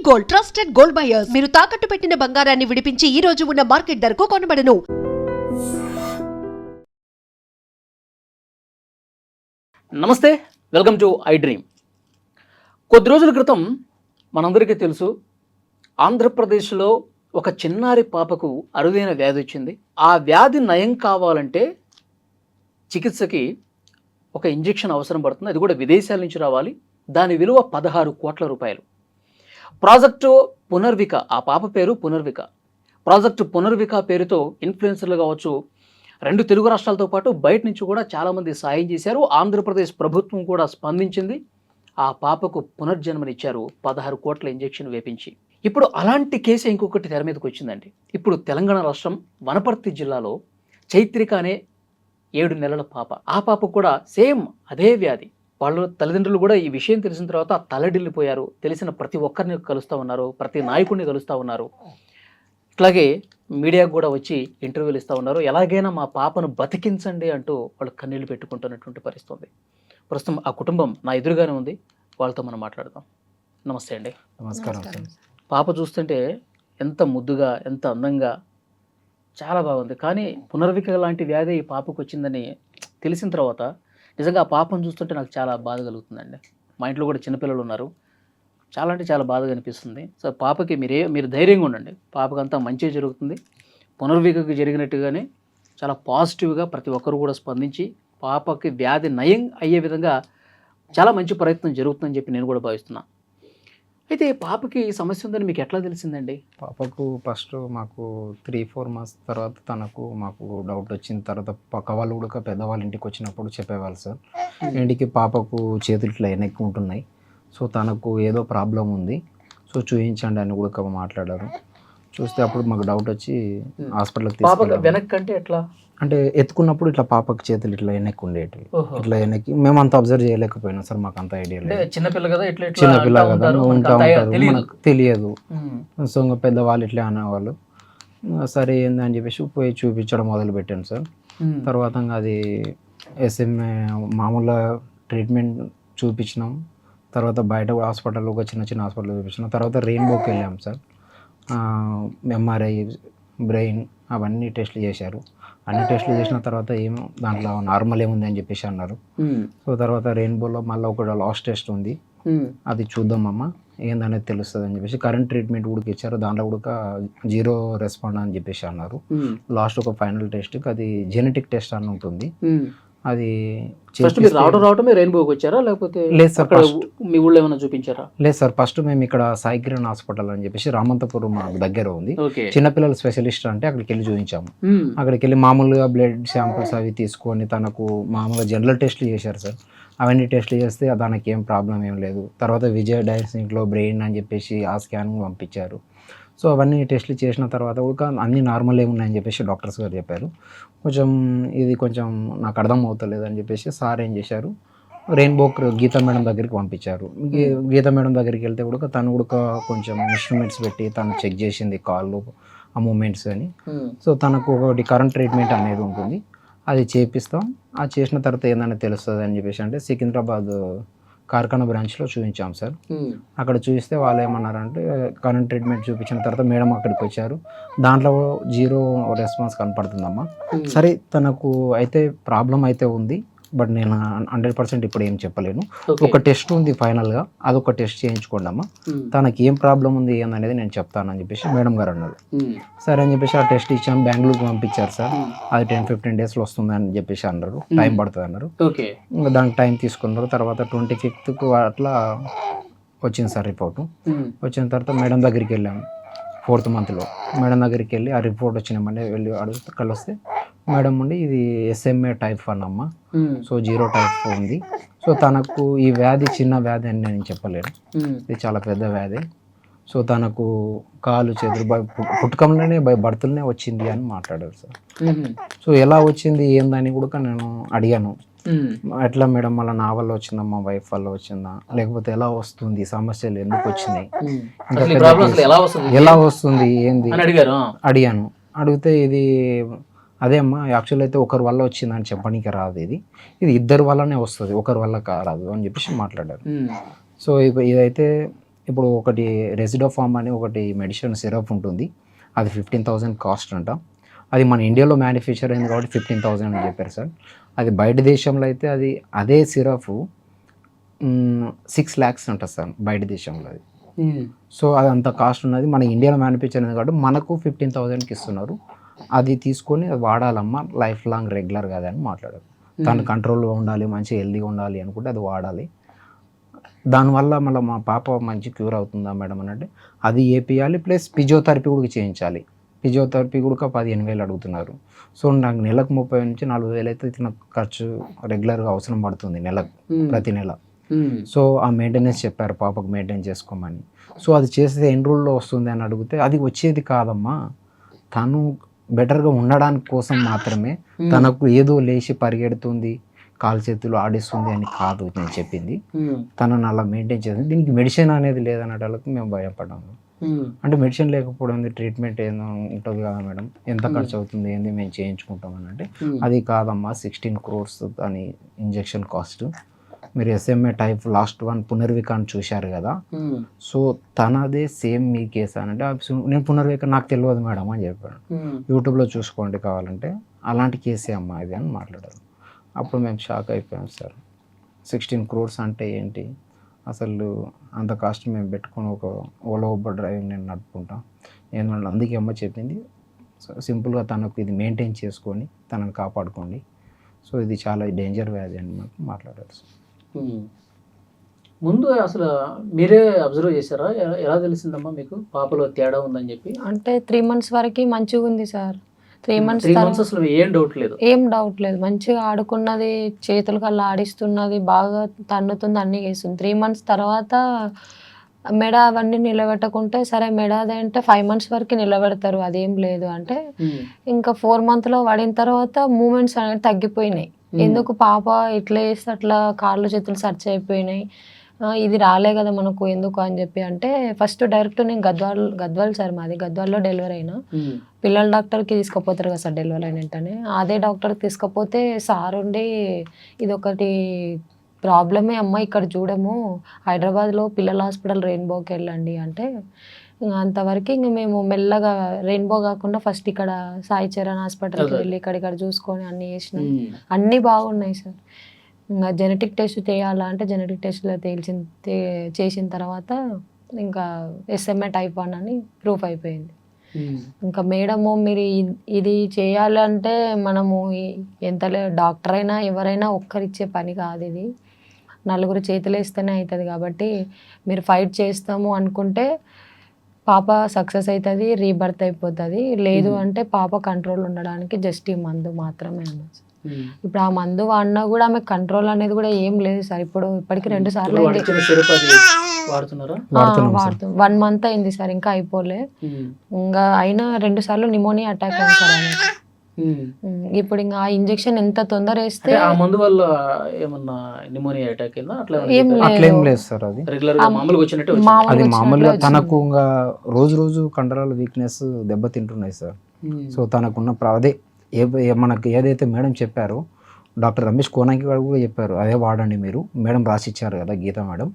Gold, trusted gold buyers. మీరు తాకట్టు పెట్టిన బంగారాన్ని విడిపించి ఈ రోజు ఉన్న మార్కెట్ ధరకు కొనబడను. నమస్తే, వెల్కమ్ టు ఐ డ్రీమ్. కొద్ది రోజుల క్రితం మనందరికీ తెలుసు, ఆంధ్రప్రదేశ్లో ఒక చిన్నారి పాపకు అరుదైన వ్యాధి వచ్చింది. ఆ వ్యాధి నయం కావాలంటే చికిత్సకి ఒక ఇంజెక్షన్ అవసరం పడుతుంది. అది కూడా విదేశాల నుంచి రావాలి. దాని విలువ 16 కోట్ల రూపాయలు. ప్రాజెక్టు పునర్విక, ఆ పాప పేరు పునర్విక. ప్రాజెక్టు పునర్విక పేరుతో ఇన్ఫ్లుయెన్సర్లు కావచ్చు, 2 తెలుగు రాష్ట్రాలతో పాటు బయట నుంచి కూడా చాలామంది సాయం చేశారు. ఆంధ్రప్రదేశ్ ప్రభుత్వం కూడా స్పందించింది. ఆ పాపకు పునర్జన్మనిచ్చారు 16 కోట్ల ఇంజెక్షన్ వేపించి. ఇప్పుడు అలాంటి కేసు ఇంకొకటి తెర మీదకి వచ్చిందండి. ఇప్పుడు తెలంగాణ రాష్ట్రం వనపర్తి జిల్లాలో చైత్రిక అనే 7 నెలల పాప. ఆ పాప కూడా సేమ్ అదే వ్యాధి. వాళ్ళ తల్లిదండ్రులు కూడా ఈ విషయం తెలిసిన తర్వాత తల్లడిల్లిపోయారు. తెలిసిన ప్రతి ఒక్కరిని కలుస్తూ ఉన్నారు, ప్రతి నాయకుడిని కలుస్తూ ఉన్నారు. ఇట్లాగే మీడియాకు కూడా వచ్చి ఇంటర్వ్యూలు ఇస్తూ ఉన్నారు. ఎలాగైనా మా పాపను బతికించండి అంటూ వాళ్ళు కన్నీళ్లు పెట్టుకుంటున్నటువంటి పరిస్థితి ఉంది. ప్రస్తుతం ఆ కుటుంబం నా ఎదురుగానే ఉంది. వాళ్ళతో మనం మాట్లాడదాం. నమస్తే అండి. నమస్కారం. పాప చూస్తుంటే ఎంత ముద్దుగా, ఎంత అందంగా, చాలా బాగుంది. కానీ పునర్విక లాంటి వ్యాధి ఈ పాపకు వచ్చిందని తెలిసిన తర్వాత నిజంగా ఆ పాపను చూస్తుంటే నాకు చాలా బాధ కలుగుతుందండి. మా ఇంట్లో కూడా చిన్నపిల్లలు ఉన్నారు. చాలా అంటే చాలా బాధగా అనిపిస్తుంది. సో పాపకి మీరు ధైర్యంగా ఉండండి. పాపకు అంతా మంచిగా జరుగుతుంది. పునర్వికకు జరిగినట్టుగానే చాలా పాజిటివ్గా ప్రతి ఒక్కరు కూడా స్పందించి పాపకి వ్యాధి నయం అయ్యే విధంగా చాలా మంచి ప్రయత్నం జరుగుతుందని చెప్పి నేను కూడా భావిస్తున్నాను. అయితే పాపకి ఈ సమస్య ఉందని మీకు ఎట్లా తెలిసిందండి? పాపకు ఫస్ట్ మాకు 3-4 మంత్స్ తర్వాత మాకు డౌట్ వచ్చిన తర్వాత పక్క వాళ్ళు కూడా పెద్దవాళ్ళ ఇంటికి వచ్చినప్పుడు చెప్పేవాళ్ళు సార్, ఇంటికి పాపకు చేతులు ఇట్లా వెనక్కి ఉంటున్నాయి, సో తనకు ఏదో ప్రాబ్లం ఉంది, సో చూపించండి అని కూడా మాట్లాడారు. చూస్తే అప్పుడు మాకు డౌట్ వచ్చి హాస్పిటల్కి తీసుకెళ్ళాము. వెనక్కి అంటే ఎట్లా అంటే ఎత్తుకున్నప్పుడు ఇట్లా పాపకు చేతులు ఇట్లా వెనక్కి ఉండేటివి. ఇట్లా వెనక్కి మేము అంత అబ్జర్వ్ చేయలేకపోయినాం సార్, మాకు అంత ఐడియా లేదు. చిన్నపిల్ల కదా, చిన్నపిల్ల కదా ఉంటా ఉంటారు, మనకు తెలియదు. సో ఇంకా పెద్దవాళ్ళు ఇట్లా అనేవాళ్ళు. సరే ఏంది అని చెప్పేసి పోయి చూపించడం మొదలు పెట్టాను సార్. తర్వాత ఇంకా అది ఎస్ఎంఏ మామూలుగా ట్రీట్మెంట్ చూపించినాం. తర్వాత బయట హాస్పిటల్, ఒక చిన్న చిన్న హాస్పిటల్ చూపించినాం. తర్వాత రెయిన్బోకి వెళ్ళాం సార్. ఎంఆర్ఐ, బ్రెయిన్ అవన్నీ టెస్ట్లు చేశారు. అన్ని టెస్ట్లు చేసిన తర్వాత ఏమో దాంట్లో నార్మల్ ఏముంది అని చెప్పేసి అన్నారు. సో తర్వాత రెయిన్బోలో మళ్ళీ ఒక లాస్ట్ టెస్ట్ ఉంది, అది చూద్దామమ్మా ఏందనేది తెలుస్తుంది అని చెప్పేసి కరెంట్ ట్రీట్మెంట్ కూడా ఇచ్చారు. దాంట్లో కూడా 0 రెస్పాండ్ అని చెప్పేసి అన్నారు. లాస్ట్ ఒక ఫైనల్ టెస్ట్, అది జెనెటిక్ టెస్ట్ అని ఉంటుంది. అది రావడం రెయిన్బోకి వచ్చారా లేకపోతే లేదు సార్, మీ ఊళ్ళో ఏమైనా చూపించారా? లేదు సార్, ఫస్ట్ మేము ఇక్కడ సాయికిరణ్ హాస్పిటల్ అని చెప్పేసి రామంతపురం మాకు దగ్గర ఉంది, చిన్నపిల్లల స్పెషలిస్ట్ అంటే అక్కడికి వెళ్ళి చూపించాము. అక్కడికి వెళ్ళి మామూలుగా బ్లడ్ శాంపుల్స్ అవి తీసుకొని తనకు మామూలుగా జనరల్ టెస్ట్లు చేశారు సార్. అవన్నీ టెస్ట్లు చేస్తే దానికి ఏం ప్రాబ్లం ఏం లేదు. తర్వాత విజయ డయాగ్నోస్టిక్లో బ్రెయిన్ అని చెప్పేసి ఆ స్కాన్ పంపించారు. సో అవన్నీ టెస్ట్లు చేసిన తర్వాత కూడా అన్నీ నార్మల్ ఏమున్నాయని చెప్పేసి డాక్టర్స్ గారు చెప్పారు. ఇది కొంచెం నాకు అర్థం అవుతలేదు అని చెప్పేసి సార్ ఏం చేశారు, రెయిన్బో గీతా మేడం దగ్గరికి పంపించారు. గీతా మేడం దగ్గరికి వెళ్తే కూడా తను కూడా కొంచెం ఇన్స్ట్రుమెంట్స్ పెట్టి తను చెక్ చేసింది కాళ్ళు, ఆ మూమెంట్స్ అని. సో తనకు ఒకటి కరెంట్ ట్రీట్మెంట్ అనేది ఉంటుంది, అది చేపిస్తాం. అది చేసిన తర్వాత ఏందని తెలుస్తుంది అని చెప్పేసి అంటే సికింద్రాబాద్ కార్ఖానా బ్రాంచ్లో చూపించాం సార్. అక్కడ చూపిస్తే వాళ్ళు ఏమన్నారంటే కరెంట్ ట్రీట్మెంట్ చూపించిన తర్వాత మేడం అక్కడికి వచ్చారు. దాంట్లో 0 రెస్పాన్స్ కనపడుతుందమ్మా. సరే తనకు అయితే ప్రాబ్లం అయితే ఉంది, బట్ నేను 100% ఇప్పుడు ఏం చెప్పలేను. ఒక టెస్ట్ ఉంది ఫైనల్గా, అదొక టెస్ట్ చేయించుకోండి అమ్మా, తనకి ఏం ప్రాబ్లం ఉంది ఏందనేది నేను చెప్తానని చెప్పేసి మేడం గారు అన్నారు. సరే అని చెప్పేసి ఆ టెస్ట్ ఇచ్చాము, బెంగళూరుకి పంపించారు సార్. అది 10-15 డేస్లో వస్తుంది అని చెప్పేసి అన్నారు, టైం పడుతుంది అన్నారు. ఇంకా దానికి టైం తీసుకున్నారు. తర్వాత 25th అట్లా వచ్చింది సార్ రిపోర్టు. వచ్చిన తర్వాత మేడం దగ్గరికి వెళ్ళాము 4th మంత్లో. మేడం దగ్గరికి వెళ్ళి ఆ రిపోర్ట్ వచ్చినామని వెళ్ళి అడుగుతూ కలిస్తే మేడం ఉండి ఇది SMA type 1 అమ్మ, సో 0 టైప్ ఉంది. సో తనకు ఈ వ్యాధి చిన్న వ్యాధి అని నేను చెప్పలేను, ఇది చాలా పెద్ద వ్యాధి. సో తనకు కాలు చేతులు పుట్టుకంలోనే బర్త్లోనే వచ్చింది అని మాట్లాడారు సార్. సో ఎలా వచ్చింది ఏందని కూడా నేను అడిగాను. ఎట్లా మేడం మళ్ళీ నా వల్ల వచ్చిందా, మా వైఫ్ వల్ల వచ్చిందా, లేకపోతే ఎలా వస్తుంది, సమస్యలు ఎందుకు వచ్చినాయి, ఎలా వస్తుంది ఏంది అడిగాను. అడిగితే ఇది అదే అమ్మా, యాక్చువల్ అయితే ఒకరి వల్ల వచ్చిందని చెప్పడానికి రాదు, ఇది ఇద్దరి వల్లనే వస్తుంది, ఒకరి వల్ల రాదు అని చెప్పేసి మాట్లాడారు. సో ఇదైతే ఇప్పుడు ఒకటి రెసిడోఫామ్ అని ఒకటి మెడిసిన్ సిరప్ ఉంటుంది, అది 15,000 కాస్ట్ అంట. అది మన ఇండియాలో మ్యానుఫ్యాక్చర్ అయింది కాబట్టి 15,000 అని చెప్పారు సార్. అది బయట దేశంలో అయితే అది అదే సిరప్ 6 lakhs ఉంటుంది సార్ బయట దేశంలో అది. సో అది అంత కాస్ట్ ఉన్నది, మన ఇండియాలో మ్యానుఫ్యాక్చర్ అయింది కాబట్టి మనకు 15,000కి ఇస్తున్నారు. అది తీసుకొని అది వాడాలమ్మా లైఫ్ లాంగ్ రెగ్యులర్ కాదు అని మాట్లాడారు. తను కంట్రోల్గా ఉండాలి, మంచి హెల్దీగా ఉండాలి అనుకుంటే అది వాడాలి. దానివల్ల మళ్ళీ మా పాప మంచి క్యూర్ అవుతుందా మేడం అని అంటే అది ఏపీయాలి, ప్లస్ ఫిజియోథెరపీ కూడా చేయించాలి. ఫిజియోథెరపీ కూడా 15,000 అడుగుతున్నారు. సో నాకు నెలకు 30,000 నుంచి 40,000 అయితే నాకు ఖర్చు రెగ్యులర్గా అవసరం పడుతుంది నెలకు, ప్రతి నెల. సో ఆ మెయింటెనెన్స్ చెప్పారు పాపకు మెయింటైన్ చేసుకోమని. సో అది చేస్తే ఎన్ని రోజుల్లో వస్తుంది అని అడిగితే అది వచ్చేది కాదమ్మా, తను బెటర్గా ఉండడానికి కోసం మాత్రమే, తనకు ఏదో లేచి పరిగెడుతుంది కాలు చేతులు ఆడిస్తుంది అని కాదు నేను చెప్పింది. తనను అలా మెయింటైన్ చేస్తుంది. దీనికి మెడిసిన్ అనేది లేదన్నట్టు మేము భయపడ్డాము. అంటే మెడిసిన్ లేకపోవడం ట్రీట్మెంట్ ఏదో ఉంటుంది కదా మేడం, ఎంత ఖర్చు అవుతుంది ఏంది మేము చేయించుకుంటామని అంటే అది కాదమ్మా 16 crores అని ఇంజెక్షన్ కాస్ట్. మీరు SMA టైప్ లాస్ట్ వన్ పునర్వికాన్ని చూశారు కదా, సో తనదే సేమ్ మీ కేసు అని అంటే నేను పునర్విక నాకు తెలియదు మేడం అని చెప్పాను. యూట్యూబ్లో చూసుకోండి కావాలంటే, అలాంటి కేసే అమ్మా ఇది అని మాట్లాడారు. అప్పుడు మేము షాక్ అయిపోయాం సార్. 16 crores అంటే ఏంటి అసలు, అంత కాస్ట్ మేము పెట్టుకొని ఒక ఓలా ఊబర్ డ్రైవ్ నేను నడుపుకుంటాం ఏంటంటే, అందుకే అమ్మ చెప్పింది సింపుల్గా తనకు ఇది మెయింటైన్ చేసుకొని తనని కాపాడుకోండి. సో ఇది చాలా డేంజర్ వ్యాధి అని మాకు మాట్లాడారు సార్. ముందు అసలు మీరే అబ్జర్వ్ చేశారా, ఎలా తెలిసిందమ్మా మీకు పాపలో తేడా ఉందని చెప్పి? అంటే 3 months వరకు మంచిగా ఉంది సార్. 3 months అసలు ఏం డౌట్ లేదు, మంచిగా ఆడుకున్నది, చేతులు కల్లా ఆడిస్తున్నది, బాగా తన్నుతుంది, అన్నీ చేస్తుంది. 3 months తర్వాత మెడ అవన్నీ నిలబెట్టకుంటే, సరే మెడ అదంటే 5 months వరకు నిలబెడతారు, అదేం లేదు అంటే ఇంకా 4 monthsలో పడిన తర్వాత మూమెంట్స్ అనేవి తగ్గిపోయినాయి. ఎందుకు పాప ఇట్లా చేస్తే అట్లా కాళ్ళు చేతులు సర్చ్ అయిపోయినాయి, ఇది రాలే కదా మనకు ఎందుకు అని చెప్పి అంటే, ఫస్ట్ డైరెక్ట్ నేను గద్వాల్ సార్, మాది గద్వాల్లో డెలివరీ అయినా. పిల్లల డాక్టర్కి తీసుకుపోతారు కదా సార్ డెలివరీ అయిన వెంటనే, అదే డాక్టర్కి తీసుకపోతే సార్ ఉండి ఇదొకటి ప్రాబ్లమే అమ్మ, ఇక్కడ చూడము హైదరాబాద్లో పిల్లల హాస్పిటల్ రెయిన్బోకి వెళ్ళండి అంటే, అంతవరకు ఇంక మేము మెల్లగా రెయిన్బో కాకుండా ఫస్ట్ ఇక్కడ సాయి చరణ్ హాస్పిటల్కి వెళ్ళి ఇక్కడ చూసుకొని అన్నీ చేసినాం, అన్నీ బాగున్నాయి సార్. ఇంకా జెనెటిక్ టెస్ట్ చేయాలా అంటే జెనెటిక్ టెస్ట్లో చేసిన తర్వాత ఇంకా SMA type 1 అని ప్రూఫ్ అయిపోయింది. ఇంకా మేడము మీరు ఇది చేయాలంటే మనము ఎంత డాక్టర్ అయినా ఎవరైనా ఒక్కరిచ్చే పని కాదు, ఇది నలుగురు చేతులు వేస్తేనే అవుతుంది. కాబట్టి మీరు ఫైట్ చేస్తాము అనుకుంటే పాప సక్సెస్ అవుతుంది, రీబర్త్ అయిపోతుంది. లేదు అంటే పాప కంట్రోల్ ఉండడానికి జస్ట్ ఈ మందు మాత్రమే అన్నది. ఇప్పుడు ఆ మందు వాడినా కూడా ఆమె కంట్రోల్ అనేది కూడా ఏం లేదు సార్. ఇప్పటికి 2 సార్లు వాడుతున్నాం, 1 month అయింది సార్, ఇంకా అయిపోలే. ఇంకా అయినా 2 సార్లు నిమోనియా అటాక్ అయింది సార్ ఆమెకు. ఇప్పుడు ఇంకా ఆ ఇంజెక్షన్ ఎంత తొందర వేస్తే ఆ మందు వల్ల ఏమన్నా నిమోనియా అటాక్ అయిందా? అట్లేం లేదు సార్, అది అది మామూలుగా తనకు ఇంకా రోజు కండరాల వీక్నెస్ దెబ్బతింటున్నాయి సార్. సో తనకున్న అదే మనకు ఏదైతే మేడం చెప్పారో, డాక్టర్ రమేష్ కోనాకి గారు కూడా చెప్పారు, అదే వాడండి మీరు, మేడం రాసిచ్చారు కదా గీత మేడం,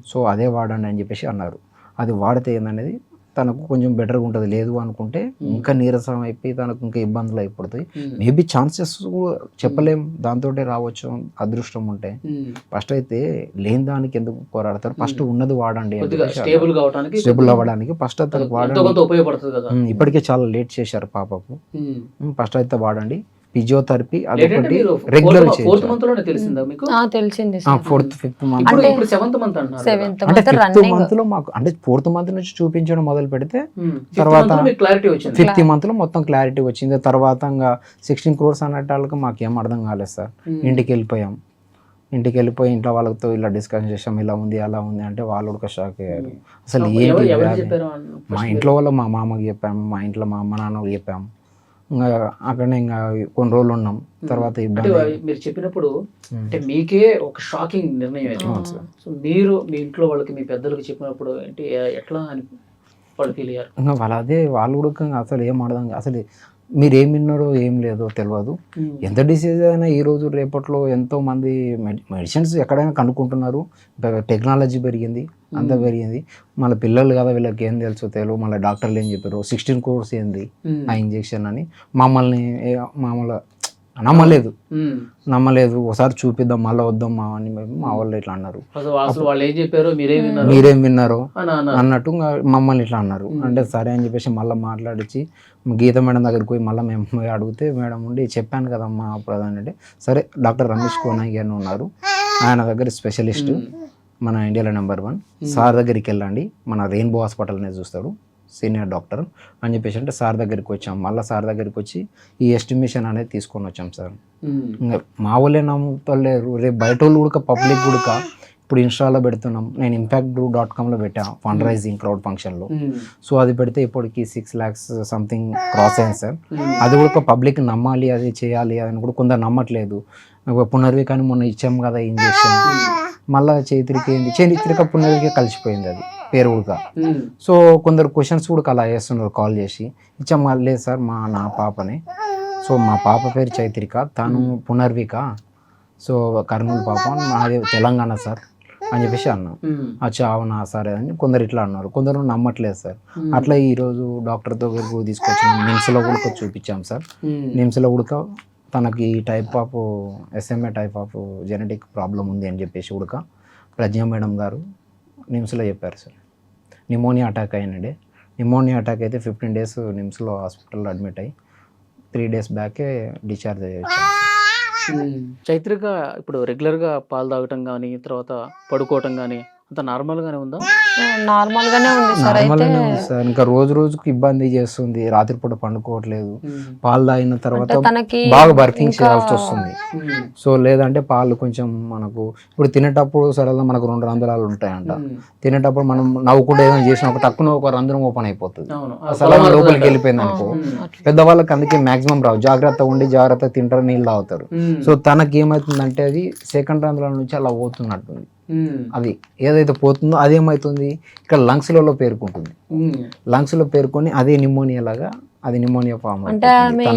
సో అదే వాడండి అని చెప్పేసి అన్నారు. అది వాడితే ఏందనేది తనకు కొంచెం బెటర్గా ఉంటుంది. లేదు అనుకుంటే ఇంకా నీరసం అయిపోయి తనకు ఇంకా ఇబ్బందులు అయిపోతాయి. మేబీ ఛాన్సెస్ చెప్పలేం, దాంతో రావచ్చు అదృష్టం ఉంటే. ఫస్ట్ అయితే లేని దానికి ఎందుకు పోరాడతారు, ఫస్ట్ ఉన్నది వాడండి, స్టేబుల్ అవ్వడానికి ఫస్ట్ అతనికి వాడండి. ఇప్పటికే చాలా లేట్ చేశారు పాపకు, ఫస్ట్ అయితే వాడండి. ఫిజియోథెరపీ అదొకటి రెగ్యులర్ తెలిసింది. 4th 5th మంత్ అంటే 5th month లో మాకు అంటే 4th month నుంచి చూపించడం మొదలు పెడితే తర్వాత 5th month లో మొత్తం క్లారిటీ వచ్చింది. తర్వాత ఇంకా 16 crores అన్నట్టు మాకేం అర్థం కాలేదు సార్. ఇంటికి వెళ్ళిపోయి ఇంట్లో వాళ్ళతో ఇలా డిస్కషన్ చేసాం, ఇలా ఉంది అలా ఉంది అంటే వాళ్ళు ఒక షాక్ అయ్యారు. అసలు ఏంటి, మా ఇంట్లో వాళ్ళ మా మామకి చెప్పాము, మా ఇంట్లో మా అమ్మ నాన్నకి చెప్పాము. ఇంకా అక్కడనే ఇంకా కొన్ని రోజులు ఉన్నాం. తర్వాత మీరు చెప్పినప్పుడు అంటే మీకే ఒక షాకింగ్ నిర్ణయం. సో మీరు మీ ఇంట్లో వాళ్ళకి, మీ పెద్దలకు చెప్పినప్పుడు అంటే ఎట్లా అని వాళ్ళు ఫీల్ అయ్యారు? ఇంకా వాళ్ళు కూడా అసలు ఏం అర్థం అసలు మీరు ఏం విన్నారో ఏం లేదో తెలియదు. ఎంత డిసీజ్ అయినా ఈ రోజు రేపట్లో ఎంతో మంది మెడిసిన్స్ ఎక్కడైనా కనుక్కుంటున్నారు, టెక్నాలజీ పెరిగింది, అంతా పెరిగింది. మళ్ళీ పిల్లలు కదా వీళ్ళకి ఏం తెలుసో తెలియదు. మళ్ళీ డాక్టర్లు ఏం చెప్పారు 16 crores ఏంది ఆ ఇంజెక్షన్ అని మమ్మల్ని మామూలు నమ్మలేదు. ఒకసారి చూపిద్దాం మళ్ళీ వద్దాం అని మా వాళ్ళు ఇట్లా అన్నారు. మీరేం విన్నారో అన్నట్టు మమ్మల్ని ఇట్లా అన్నారు. అంటే సరే అని చెప్పేసి మళ్ళీ మాట్లాడించి గీత మేడం దగ్గరికి పోయి మళ్ళీ మేము అడిగితే మేడం ఉండి చెప్పాను కదమ్మా ప్రధాని అంటే, సరే డాక్టర్ రమేష్ కోనాగి అని ఉన్నారు, ఆయన దగ్గర స్పెషలిస్ట్ మన ఇండియాలో నెంబర్ 1, సార్ దగ్గరికి వెళ్ళండి, మన రెయిన్బో హాస్పిటల్నే చూస్తాడు, సీనియర్ డాక్టర్ అని చెప్పేసి అంటే సార్ దగ్గరికి వచ్చాం. మళ్ళీ సార్ దగ్గరికి వచ్చి ఈ ఎస్టిమేషన్ అనేది తీసుకొని వచ్చాం సార్. ఇంకా మా వాళ్ళే నమ్ముతలేరు, రేపు బయట వాళ్ళు కూడా పబ్లిక్ కూడా ఇప్పుడు ఇన్స్టాలో పెడుతున్నాం. నేను impact.com పెట్టాను ఫండ్ రైజింగ్ క్రౌడ్ ఫంక్షన్లో. సో అది పెడితే ఇప్పటికి 6 lakhs సంథింగ్ క్రాస్ అయింది సార్. అది కూడా పబ్లిక్ నమ్మాలి, అది చేయాలి అని కూడా కొందరు నమ్మట్లేదు. పునర్వి కానీ మొన్న ఇచ్చాం కదా ఇంజెక్షన్, మళ్ళీ చైత్రిక పునర్విక కలిసిపోయింది అది పేరు కూడా. సో కొందరు క్వశ్చన్స్ కూడా అలా వేస్తున్నారు కాల్ చేసి, ఇచ్చాం లేదు సార్ నా పాపనే, సో మా పాప పేరు చైత్రిక, తను పునర్విక, సో కర్నూలు పాప, మాది తెలంగాణ సార్ అని చెప్పేసి అన్నాం. అచ్చా అవునా సరే అని కొందరు ఇట్లా అన్నారు, కొందరు నమ్మట్లేదు సార్. అట్లా ఈరోజు డాక్టర్ దగ్గరకు తీసుకొచ్చాం, నిమ్స్లో కూడా చూపించాం సార్. నిమ్స్లో కూడా తనకి ఈ type of SMA type of genetic problem ఉంది అని చెప్పేసి కూడా ప్రజ్ఞా మేడం గారు నిమ్స్లో చెప్పారు సార్. నిమోనియా అటాక్ అయ్యిండే, నిమోనియా అటాక్ అయితే 15 days నిమ్స్లో హాస్పిటల్లో అడ్మిట్ అయ్యి 3 days బ్యాకే డిశ్చార్జ్ అయ్యొచ్చు. చైత్రిక ఇప్పుడు రెగ్యులర్గా పాలు తాగటం కానీ తర్వాత పడుకోవటం కానీ అంత నార్మల్గానే ఉందా? నార్మల్గానే ఉంది సార్. అయితే సార్ ఇంకా రోజు రోజుకి ఇబ్బంది చేస్తుంది, రాత్రిపూట పండుకోవట్లేదు, పాలు తాగిన తర్వాత బాగా బర్తింగ్ చేయాల్సి వస్తుంది. సో లేదంటే పాలు కొంచెం మనకు ఇప్పుడు తినేటప్పుడు సరదా మనకు 2 రంధ్రాలు ఉంటాయంట, తినేటప్పుడు మనం నవ్వుకుంటే ఏదైనా చేసిన ఒక టక్కున ఒక రంధ్రం ఓపెన్ అయిపోతుంది, అసలు లోపలికి వెళ్ళిపోయింది అనుకో. పెద్దవాళ్ళకి అందుకే మాక్సిమం రావు, జాగ్రత్తగా ఉండి జాగ్రత్తగా తింటారు, నీళ్ళు తాగుతారు. సో తనకి ఏమవుతుందంటే అది సెకండ్ రంధ్రాల నుంచి అలా పోతున్నట్టుంది. అది ఏదైతే పోతుందో అదేమవుతుంది ఇక్కడ లంగ్స్లలో పేరుకుంటుంది, లంగ్స్లో పేరుకొని అదే నిమోనియా లాగా, అది నిమోనియా ఫామ్. అంటే ఆమె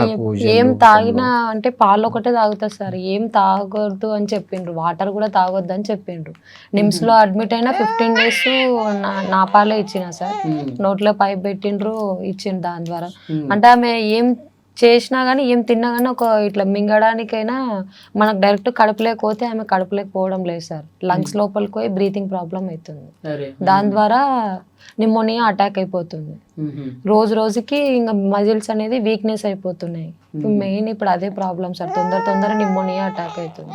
ఏం తాగినా అంటే పాలు ఒకటే తాగుతారు సార్, ఏం తాగొద్దు అని చెప్పిండ్రు, వాటర్ కూడా తాగొద్దు అని చెప్పిండ్రు. నిమ్స్ లో అడ్మిట్ అయినా 15 days నా పాలే ఇచ్చిన సార్, నోట్లో పైప్ పెట్టిండ్రు, ఇచ్చిండ్రు దాని ద్వారా. అంటే ఆమె ఏం చేసినా కానీ ఏం తిన్నా కానీ ఒక ఇట్లా మింగడానికైనా మనకు డైరెక్ట్ కడుపులేకపోతే ఆమె కడుపులేకపోవడం లేదు సార్, లంగ్స్ లోపలికి పోయి బ్రీతింగ్ ప్రాబ్లం అవుతుంది, దాని ద్వారా నిమోనియా అటాక్ అయిపోతుంది. రోజు రోజుకి ఇంకా మజిల్స్ అనేది వీక్నెస్ అయిపోతున్నాయి. మెయిన్ ఇప్పుడు అదే ప్రాబ్లం సార్, తొందర నిమోనియా అటాక్ అవుతుంది.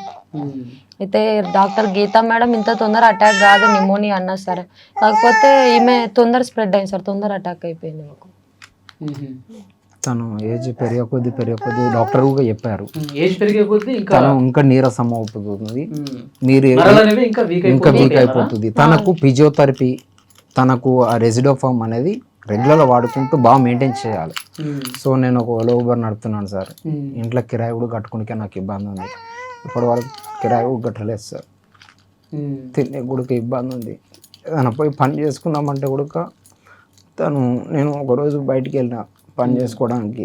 అయితే డాక్టర్ గీతా మేడం ఇంత తొందర అటాక్ కాదు నిమోనియా అన్నా సార్, కాకపోతే ఈమె తొందర స్ప్రెడ్ అయింది సార్, తొందర అటాక్ అయిపోయింది మాకు. తను ఏజ్ పెరిగే కొద్దీ డాక్టర్ కూడా చెప్పారు, తను ఇంకా నీరసం అవుతుంది, మీరు ఇంకా వీక్ అయిపోతుంది. తనకు ఫిజియోథెరపీ, తనకు ఆ రెసిడోఫామ్ అనేది రెగ్యులర్గా వాడుకుంటూ బాగా మెయింటైన్ చేయాలి. సో నేను ఒక ఓలా ఊబర్ నడుపుతున్నాను సార్, ఇంట్లో కిరాయి కూడా కట్టుకునికే నాకు ఇబ్బంది ఉంది, ఇప్పటి వరకు కిరాయి కూడా కట్టలేదు సార్, తినే కూడా ఇబ్బంది ఉంది. ఏదైనా పోయి పని చేసుకుందామంటే కూడా నేను ఒకరోజు బయటికి వెళ్ళిన పని చేసుకోవడానికి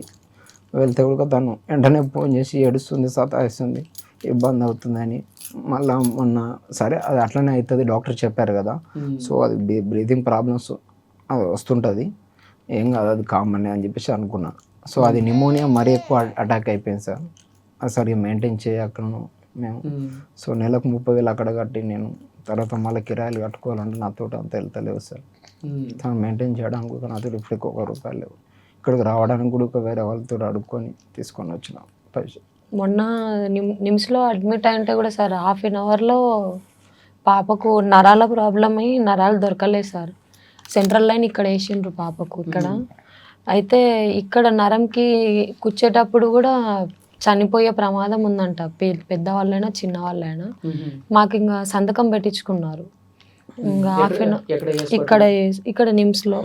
వెళ్తే కూడా తను వెంటనే ఫోన్ చేసి ఏడుస్తుంది, సతాయిస్తుంది, ఇబ్బంది అవుతుందని. మళ్ళీ మొన్న సరే అది అట్లనే అవుతుంది డాక్టర్ చెప్పారు కదా, సో అది బ్రీతింగ్ ప్రాబ్లమ్స్ అది వస్తుంటుంది, ఏం కాదు అది కామన్ అని చెప్పేసి అనుకున్నా. సో అది నిమోనియా మరీ ఎక్కువ అటాక్ అయిపోయింది సార్, అది సరిగ్గా మెయింటైన్ చేయక్కను మేము. సో నెలకు 30,000 అక్కడ కట్టి నేను తర్వాత మళ్ళీ కిరాయిలు కట్టుకోవాలంటే నాతో అంత వెళ్తలేవు సార్, తను మెయింటైన్ చేయడానికి కూడా నాతో ఇప్పటికి ₹1 లేవు. ఇక్కడికి రావడానికి కూడా వేరే వాళ్ళతో అడుక్కొని తీసుకొని వచ్చిన పైసలు. మొన్న నిమ్స్లో అడ్మిట్ అయింటే కూడా సార్ 1/2 hourలో పాపకు నరాల ప్రాబ్లం అయ్యి నరాలు దొరకలేదు సార్, సెంట్రల్ లైన్ ఇక్కడ వేసిండ్రు పాపకు ఇక్కడ. అయితే ఇక్కడ నరంకి కూర్చేటప్పుడు కూడా చనిపోయే ప్రమాదం ఉందంట, పెద్దవాళ్ళైనా చిన్నవాళ్ళైనా. మాకు ఇంకా సంతకం పెట్టించుకున్నారు, ఇంకా 1/2 hour ఇక్కడ నిమ్స్లో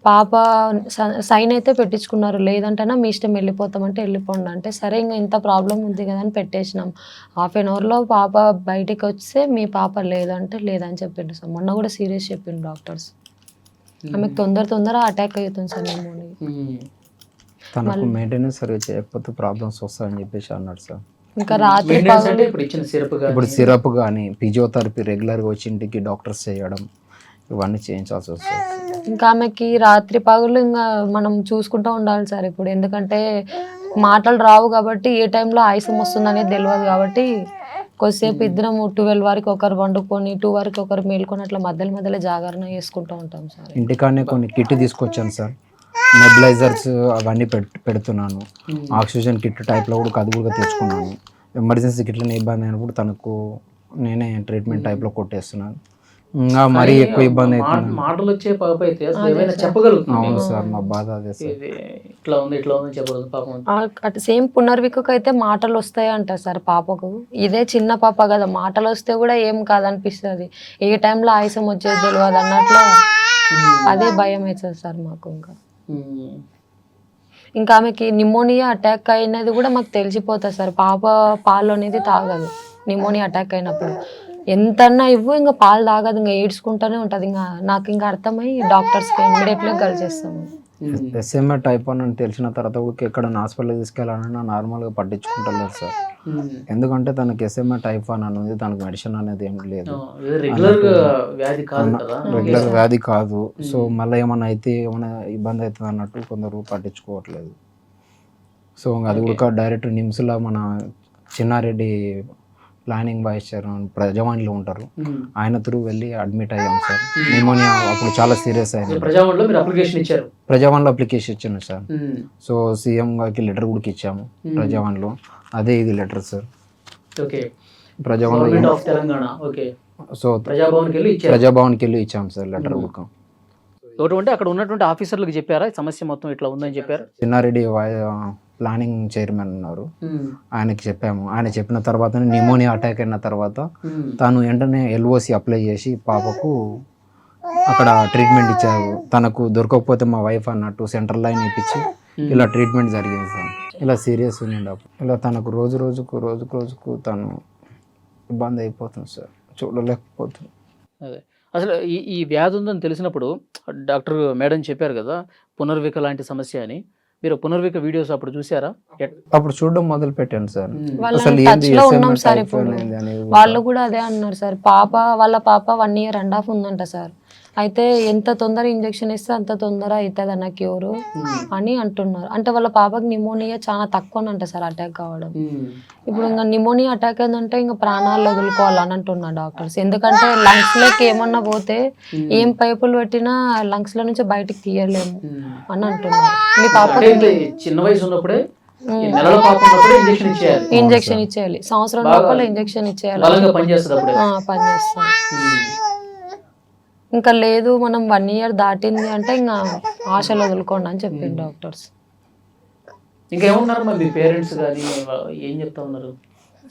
పాప సైన్ అయితే పెట్టించుకున్నారు, లేదంటేనా మీ ఇష్టం వెళ్ళిపోతామంటే వెళ్ళిపోండి అంటే, సరే ఇంకా ఇంత ప్రాబ్లం ఉంది కదా అని పెట్టేసినాం. 1/2 hourలో పాప బయటికి వస్తే మీ పాప లేదంటే లేదని చెప్పిండ్రు సార్. మొన్న కూడా సీరియస్ చెప్పిండ్రు డాక్టర్స్, ఆమెకు తొందర అటాక్ అవుతుంది సార్ నిమోనియా. తనకు మెయింటెనెన్స్ సరిగ్గా చేయకపోతే ప్రాబ్లమ్స్ వస్తాయని చెప్పేసి అన్నాడు సార్. ఇంకా రాత్రి మెయింటెనెన్స్ అంటే పగలు ఇప్పుడు ఇచ్చిన సిరప్ ఇప్పుడు సిరప్ కానీ ఫిజియోథెరపీ రెగ్యులర్గా వచ్చి ఇంటికి డాక్టర్స్ చేయడం ఇవన్నీ చేయించాల్సి వస్తుంది. ఇంకా ఆమెకి రాత్రి పగలు ఇంకా మనం చూసుకుంటూ ఉండాలి సార్ ఇప్పుడు, ఎందుకంటే మాటలు రావు కాబట్టి ఏ టైంలో ఆయాసం వస్తుంది అనేది తెలియదు కాబట్టి కొద్దిసేపు ఇద్దరం 12 వరకు ఒకరు వండుకొని 2 వరకు ఒకరు మేల్కొని అట్లా మధ్యలో జాగరణ చేసుకుంటూ ఉంటాం సార్. ఇంటికాడనే కొన్ని కిట్ తీసుకొచ్చాను సార్, నెబులైజర్స్ అవన్నీ పెడుతున్నాను. ఆక్సిజన్ కిట్ టైప్లో కూడా అది కూడా తెచ్చుకున్నాను. ఎమర్జెన్సీ కిట్లని ఇబ్బంది అయినప్పుడు తనకు నేనే ట్రీట్మెంట్ టైప్లో కొట్టేస్తున్నాను. ఇంకా మరీ ఎక్కువ ఇబ్బంది అవుతుంది. మాటలు వచ్చే పాప అయితే అసలు ఏమైనా చెప్పగలుగుతుంది. అవును సార్, మా బాధ అదే సార్. ఇది ఇట్లా ఉంది చెప్పగలదు పాపం. అటు సేమ్ పునర్వికకు అయితే మాటలు వస్తాయంట సార్ పాపకు. ఇదే చిన్న పాప కదా, మాటలు వస్తే కూడా ఏం కాదనిపిస్తుంది, ఏ టైంలో ఆయాసం వచ్చేది తెలియదు అన్నట్లు అదే భయం అవుతుంది సార్ మాకు. ఇంకా ఆమెకి నిమోనియా అటాక్ అయినది కూడా మాకు తెలిసిపోతుంది సార్. పాప పాలు అనేది తాగదు నిమోనియా అటాక్ అయినప్పుడు, ఎంతన్నా ఇవ్వు ఇంకా పాలు తాగదు, ఇంకా ఏడ్చుకుంటూనే ఉంటుంది. ఇంకా నాకు ఇంకా అర్థమై డాక్టర్స్కి ఇమ్మీడియట్గా కలిసేస్తాము. SMA టైప్ 1 అని తెలిసిన తర్వాత కూడా ఎక్కడ హాస్పిటల్కి తీసుకెళ్ళాలన్నా నార్మల్గా పట్టించుకుంటలేదు సార్. ఎందుకంటే తనకి SMA టైప్ 1 అని ఉంది, తనకు మెడిసిన్ అనేది ఏం లేదు, రెగ్యులర్ వ్యాధి కాదు. సో మళ్ళీ ఏమైనా అయితే ఏమైనా ఇబ్బంది అవుతుంది అన్నట్టు కొందరు పట్టించుకోవట్లేదు. సో అది కూడా డైరెక్ట్ నిమ్స్లో మన చిన్నారెడ్డి ప్లానింగ్ వైస్ చైర్మన్ ప్రజావాణిలో ఉంటారు, ఆయన త్రూ వెళ్ళి అడ్మిట్ అయ్యాం సార్. నిమోనియా అప్పుడు చాలా సీరియస్ అయింది. ప్రజావాణిలో అప్లికేషన్ ఇచ్చాను సార్. సో సీఎం గారికి లెటర్ కూడా ఇచ్చాము ప్రజావాణిలో, అదే ఇది లెటర్ సార్. ప్రజావాణిలో సో ప్రజాభవన్కి వెళ్ళి ఇచ్చాము సార్ లెటర్ బుక్. ఒకటి అక్కడ ఉన్నటువంటి ఆఫీసర్లకు చెప్పారా సమస్య మొత్తం ఇట్లా ఉందని చెప్పారు? చిన్నారెడ్డి ప్లానింగ్ చైర్మన్ ఉన్నారు, ఆయనకి చెప్పాము. ఆయన చెప్పిన తర్వాత నిమోనియా అటాక్ అయిన తర్వాత తాను వెంటనే LOC అప్లై చేసి పాపకు అక్కడ ట్రీట్మెంట్ ఇచ్చారు. తనకు దొరకకపోతే మా వైఫ్ అన్నట్టు సెంట్రల్ లైన్ ఇప్పించి ఇలా ట్రీట్మెంట్ జరిగింది సార్. ఇలా సీరియస్ ఉండే ఇలా తనకు రోజు రోజుకు తను ఇబ్బంది అయిపోతుంది సార్, చూడలేకపోతుంది. అదే అసలు ఈ వ్యాధి ఉందని తెలిసినప్పుడు డాక్టర్ మేడం చెప్పారు కదా పునర్విక లాంటి సమస్య అని, మీరు పునర్విక వీడియోస్ అప్పుడు చూసారా? అప్పుడు చూడడం మొదలు పెట్టాను సార్. టచ్ లో ఉన్నాం సార్ ఇప్పుడు. వాళ్ళు కూడా అదే అన్నారు సార్, వాళ్ళ పాప 1 year and half ఉందంట సార్. అయితే ఎంత తొందర ఇంజెక్షన్ ఇస్తే అంత తొందర అవుతుంది అన్న క్యూర్ అని అంటున్నారు. అంటే వాళ్ళ పాపకి నిమోనియా చాలా తక్కువనంట సార్ అటాక్ కావడం. ఇప్పుడు ఇంకా నిమోనియా అటాక్ అయిందంటే ఇంకా ప్రాణాలు వదులుకోవాలని అంటున్నారు డాక్టర్స్. ఎందుకంటే లంగ్స్ లోకి ఏమన్నా పోతే ఏం పైపులు పెట్టినా లంగ్స్ లో నుంచి బయటకు తీయలేము అని అంటున్నారు. మీ పాపకి చిన్న వయసు ఉన్నప్పుడే ఇంజెక్షన్ ఇచ్చేయాలి, సంవత్సరం లోపల ఇంజెక్షన్ ఇచ్చేయాలి, పనిచేస్తాం. ఇంకా లేదు మనం 1 year దాటింది అంటే ఇంకా ఆశలు వదులుకోండి అని చెప్పింది డాక్టర్స్.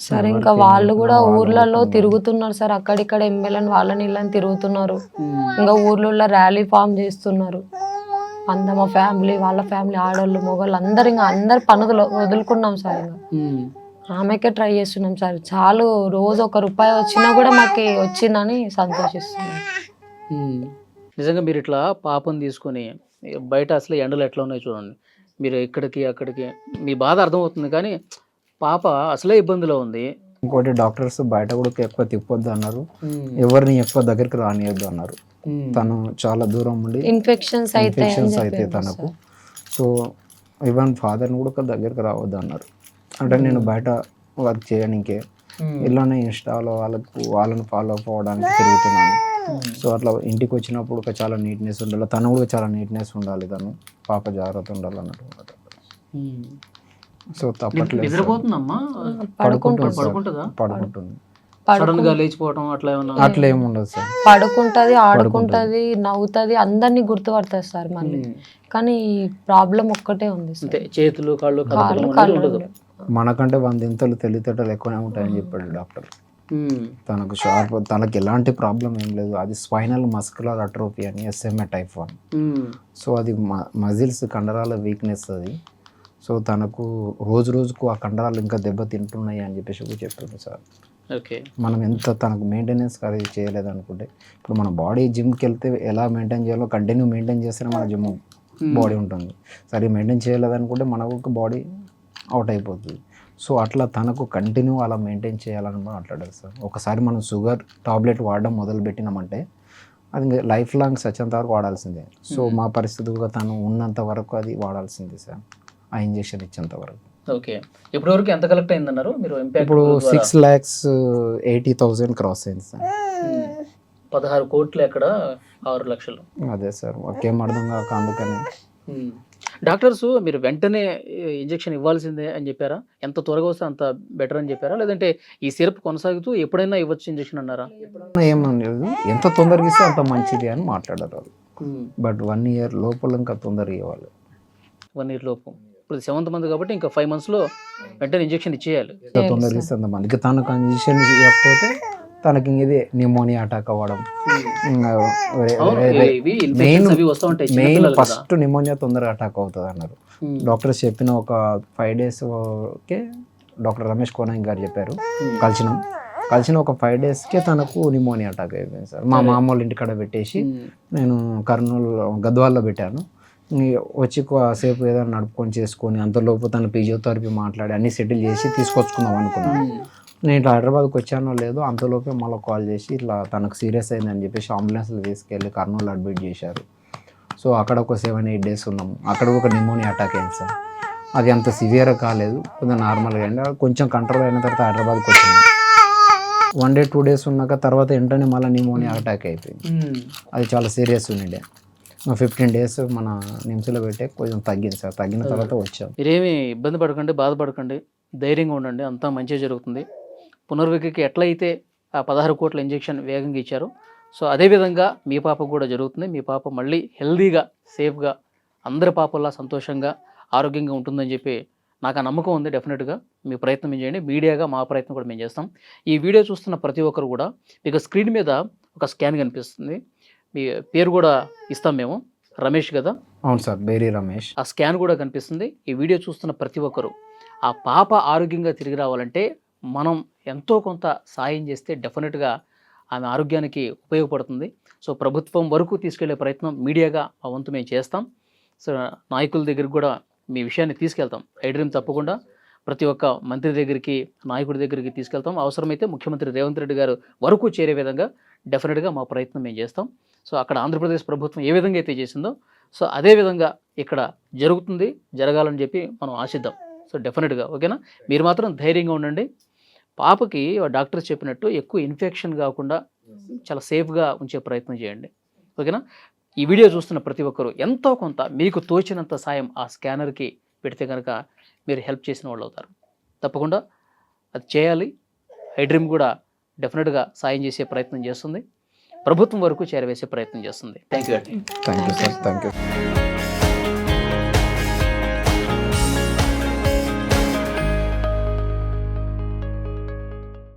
సార్ ఇంకా వాళ్ళు కూడా ఊర్లలో తిరుగుతున్నారు సార్, అక్కడిక్కడ ఎమ్మెల్యేని వాళ్ళని ఇళ్ళని తిరుగుతున్నారు. ఇంకా ఊర్లలో ర్యాలీ ఫామ్ చేస్తున్నారు. మా ఫ్యామిలీ వాళ్ళ ఫ్యామిలీ ఆడవాళ్ళు మొగోళ్ళు అందరు ఇంకా అందరు పనులు వదులుకున్నాం సార్. ఇంకా ఆమెకే ట్రై చేస్తున్నాం సార్. చాలు రోజు ₹1 వచ్చినా కూడా మాకు వచ్చిందని సంతోషిస్తున్నాం. నిజంగా మీరు ఇట్లా పాపను తీసుకొని బయట అసలు ఎండలు ఎట్లా ఉన్నాయి చూడండి, మీరు ఇక్కడికి అక్కడికి మీ బాధ అర్థమవుతుంది, కానీ పాప అసలే ఇబ్బందిలో ఉంది. ఇంకోటి డాక్టర్స్ బయట కూడా ఎక్కువ తిప్పొద్దు అన్నారు, ఎవరిని ఎక్కువ దగ్గరికి రానియొద్దు అన్నారు. తను చాలా దూరం ఉండి ఇన్ఫెక్షన్స్ అయితే తనకు, సో ఈవెన్ ఫాదర్ని కూడా దగ్గరికి రావద్దు అన్నారు. అంటే నేను బయట వర్క్ చేయడానికే ఇలానే ఇన్స్టాలో వాళ్ళని ఫాలో అప్ అవ్వడానికి తిరుగుతున్నాను. సో అట్లా ఇంటికి వచ్చినప్పుడు ఒక చాలా నీట్నెస్ ఉండాలి, తను కూడా చాలా నీట్నెస్ ఉండాలి, తను పాప జాగ్రత్త ఉండాలి అన్నట్టు. సో తప్పట్లేదు, పడుకుంటుంది, అట్లా ఏమి ఉండదు సార్. పడుకుంటది, ఆడుకుంటది, నవ్వుతుంది, అందరినీ గుర్తుపడుతుంది సార్ మళ్ళీ. కానీ ప్రాబ్లం ఒక్కటే ఉంది సార్, చేతులు కాళ్ళు మనకంటే 100 ఇంతలు తెలివితేటలు ఎక్కువనే ఉంటాయని చెప్పాడు డాక్టర్. తనకు షార్ప్, తనకి ఎలాంటి ప్రాబ్లం ఏం లేదు, అది స్పైనల్ మస్కులర్ అట్రోఫీ అని SMA టైప్ 1. సో అది మజిల్స్ కండరాల వీక్నెస్ అది. సో తనకు రోజుకు ఆ కండరాలు ఇంకా దెబ్బతింటున్నాయి అని చెప్పేసి చెప్తుంది సార్. మనం ఎంత తనకు మెయింటెనెన్స్ అది చేయలేదు అనుకుంటే, ఇప్పుడు మన బాడీ జిమ్కి వెళ్తే ఎలా మెయింటైన్ చేయాలో కంటిన్యూ మెయింటైన్ చేస్తేనే మన జిమ్ బాడీ ఉంటుంది. సరే మెయింటైన్ చేయలేదనుకుంటే మనకు బాడీ అవుట్ అయిపోతుంది. సో అట్లా తనకు కంటిన్యూ అలా మెయింటైన్ చేయాలని మాట్లాడారు సార్. ఒకసారి మనం షుగర్ టాబ్లెట్ వాడడం మొదలు పెట్టినామంటే అది లైఫ్ లాంగ్ సచ్చేంత వరకు వాడాల్సిందే. సో మా పరిస్థితులుగా తను ఉన్నంత వరకు అది వాడాల్సిందే సార్, ఆ ఇంజెక్షన్ ఇచ్చేంత వరకు. ఓకే, ఇప్పటివరకు ఎంత కలెక్ట్ అయిందన్నారు మీరు? ఇప్పుడు 6,80,000 క్రాస్ అయింది సార్. 16 కోట్లు ఎక్కడ 6 లక్షలు. అదే సార్, ఒకేం అర్థం కాక అందుకని. డాక్టర్స్ మీరు వెంటనే ఇంజెక్షన్ ఇవ్వాల్సిందే అని చెప్పారా? ఎంత త్వరగా వస్తే అంత బెటర్ అని చెప్పారా? లేదంటే ఈ సిరప్ కొనసాగుతూ ఎప్పుడైనా ఇవ్వచ్చు ఇంజెక్షన్ అన్నారా? ఏమనలేదు, ఎంత తొందరగా ఇస్తే అంత మంచిది అని మాట్లాడారు వాళ్ళు. బట్ 1 year లోపల ఇంకా తొందరగా ఇవ్వాలి. 1 year లోపు. ఇప్పుడు 7th month కాబట్టి ఇంకా 5 months లో వెంటనే ఇంజెక్షన్ ఇచ్చేయాలి. ఎంత తొందరగా ఇస్తే అంత మంది. తనకు ఇంజెక్షన్ ఇవ్వకపోతే తనకి ఇది న్యూమోనియా అటాక్ అవ్వడం, మెయిన్ ఫస్ట్ న్యూమోనియా తొందరగా అటాక్ అవుతుంది అన్నారు డాక్టర్స్. చెప్పిన ఒక 5 daysకే డాక్టర్ రమేష్ కోనాంగ్ గారు చెప్పారు. కలిసిన ఒక 5 daysకే తనకు న్యూమోనియా అటాక్ అయిపోయింది సార్. మా మామూలు ఇంటికాడ పెట్టేసి నేను కర్నూలు గద్వాల్లో పెట్టాను. వచ్చి సేపు ఏదైనా నడుపుకొని చేసుకొని అంతలోపు తన ఫిజియోథెరపీ మాట్లాడి అన్ని సెటిల్ చేసి తీసుకొచ్చుకుందాం అనుకున్నాను. నేను ఇట్లా హైదరాబాద్కి వచ్చానో లేదో అంతలోపే మళ్ళీ కాల్ చేసి ఇట్లా తనకు సీరియస్ అయిందని చెప్పేసి అంబులెన్స్లో తీసుకెళ్ళి కర్నూలు అడ్మిట్ చేశారు. సో అక్కడ ఒక 7-8 days ఉన్నాము. అక్కడ ఒక న్యూమోనియా అటాక్ అయింది సార్. అది అంత సివియర్ కాలేదు, కొంచెం నార్మల్గా అయింది. కొంచెం కంట్రోల్ అయిన తర్వాత హైదరాబాద్కి వచ్చాను. 1 day 2 days ఉన్నాక తర్వాత వెంటనే మళ్ళీ న్యూమోనియా అటాక్ అయిపోయింది. అది చాలా సీరియస్ ఉండే. 15 days మన నిమ్స్లో పెట్టే కొంచెం తగ్గింది సార్. తగ్గిన తర్వాత వచ్చాం. మీరేమి ఇబ్బంది పడకండి, బాధపడకండి, ధైర్యంగా ఉండండి, అంతా మంచిగా జరుగుతుంది. పునర్వికకి ఎట్లయితే ఆ 16 కోట్ల ఇంజెక్షన్ వేగంగా ఇచ్చారో సో అదేవిధంగా మీ పాపకు కూడా జరుగుతుంది. మీ పాప మళ్ళీ హెల్దీగా, సేఫ్గా, అందరి పాపల్లా సంతోషంగా, ఆరోగ్యంగా ఉంటుందని చెప్పి నాకు ఆ నమ్మకం ఉంది. డెఫినెట్గా మీ ప్రయత్నం మేము చేయండి. మీడియాగా మా ప్రయత్నం కూడా మేము చేస్తాం. ఈ వీడియో చూస్తున్న ప్రతి ఒక్కరు కూడా మీకు స్క్రీన్ మీద ఒక స్కాన్ కనిపిస్తుంది. మీ పేరు కూడా ఇస్తాం మేము, రమేష్ కదా? అవును సార్, బేరీ రమేష్. ఆ స్కాన్ కూడా కనిపిస్తుంది. ఈ వీడియో చూస్తున్న ప్రతి ఒక్కరు ఆ పాప ఆరోగ్యంగా తిరిగి రావాలంటే మనం ఎంతో కొంత సాయం చేస్తే డెఫినెట్గా ఆమె ఆరోగ్యానికి ఉపయోగపడుతుంది. సో ప్రభుత్వం వరకు తీసుకెళ్లే ప్రయత్నం మీడియాగా ఆ వంతు మేము చేస్తాం. సో నాయకుల దగ్గరికి కూడా మీ విషయాన్ని తీసుకెళ్తాం. ఐడ్రీమ్ తప్పకుండా ప్రతి ఒక్క మంత్రి దగ్గరికి, నాయకుడి దగ్గరికి తీసుకెళ్తాం. అవసరమైతే ముఖ్యమంత్రి రేవంత్ రెడ్డి గారు వరకు చేరే విధంగా డెఫినెట్గా మా ప్రయత్నం మేము చేస్తాం. సో అక్కడ ఆంధ్రప్రదేశ్ ప్రభుత్వం ఏ విధంగా అయితే చేసిందో సో అదే విధంగా ఇక్కడ జరుగుతుంది, జరగాలని చెప్పి మనం ఆశిద్దాం. సో డెఫినెట్గా ఓకేనా? మీరు మాత్రం ధైర్యంగా ఉండండి. పాపకి డాక్టర్స్ చెప్పినట్టు ఎక్కువ ఇన్ఫెక్షన్ కాకుండా చాలా సేఫ్గా ఉంచే ప్రయత్నం చేయండి. ఓకేనా? ఈ వీడియో చూస్తున్న ప్రతి ఒక్కరూ ఎంతో కొంత మీకు తోచినంత సాయం ఆ స్కానర్కి పెడితే కనుక మీరు హెల్ప్ చేసిన వాళ్ళు అవుతారు. తప్పకుండా అది చేయాలి. ఐడ్రీమ్ కూడా డెఫినెట్గా సాయం చేసే ప్రయత్నం చేస్తుంది. ప్రభుత్వం వరకు చేరవేసే ప్రయత్నం చేస్తుంది. థ్యాంక్ యూ అండి. Thank you sir. Thank you.